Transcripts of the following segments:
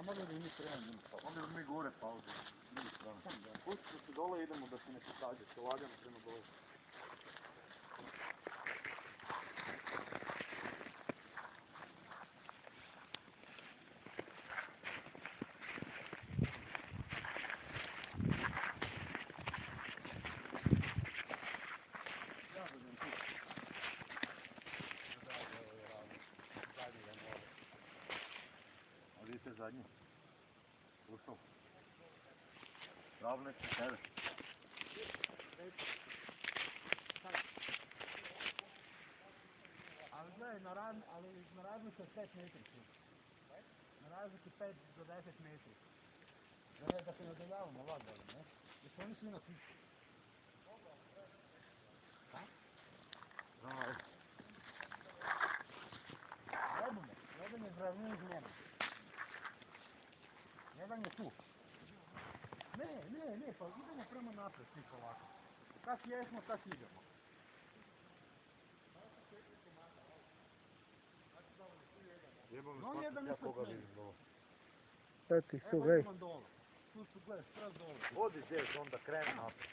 mogli bi mi krenemo. Mogli bi mi gore pa ovdje. Pustite se dole, idemo da se ne posađate, lagano prema dole. Vidite zadnji. Ušao. Ravne će tebe. Ali gledaj, na razliku 5 metri su. Na razliku 5 do 10 metri. Gledaj da se ne odeljavamo lagano, ne? Jer su oni svi na piću. Jedan je zdravniji iz njena. Jedan je tu. Ne, pa idemo prema napred svi polako. Kak jesmo, tak idemo. No, jedan je sad meni. Evo imam dole. Tu su, gledaj, skroz dole. Vodi gdje, onda krene napred.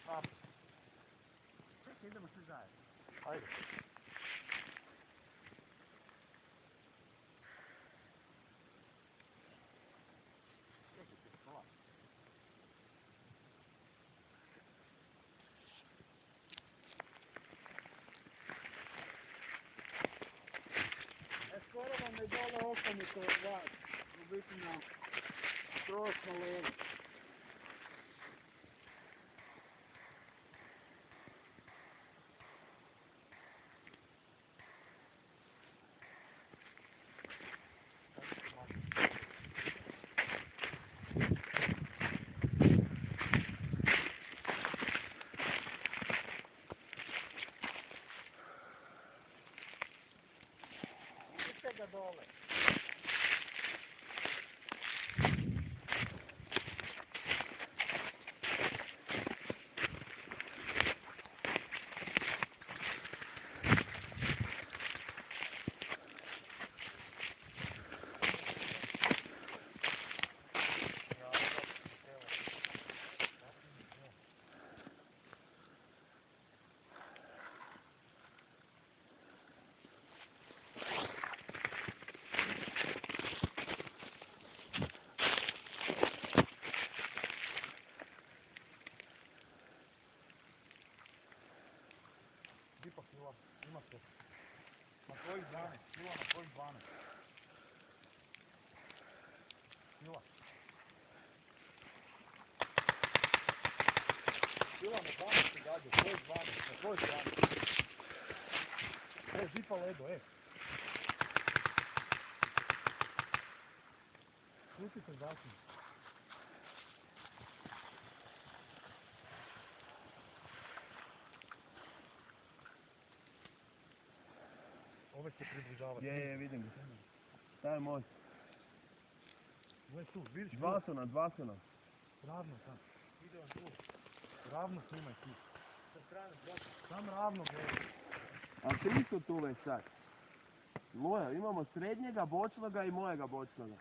Napred. Čekaj, idemo svi zajedno. Ajde. Skoro vam je dole okonito od vas, u biti na skroz na levo. Vidite ga dole. Ipak kila, imate. Na kojih 12? Kila na kojih 12? Kila. Kila na 12 se gađa, kojih 12? Na kojih 12? Zipa ledo, Šutite zatim. Ove se približavati. Je, vidim. Taj je most. Gle tu, vidiš? Dva su nam. Ravno tam. Ide on tu. Ravno snimaj ti. Sa strane, tam ravno gledaj. A tri su tu već sad. Imamo srednjega, bočnoga i mojega bočnoga.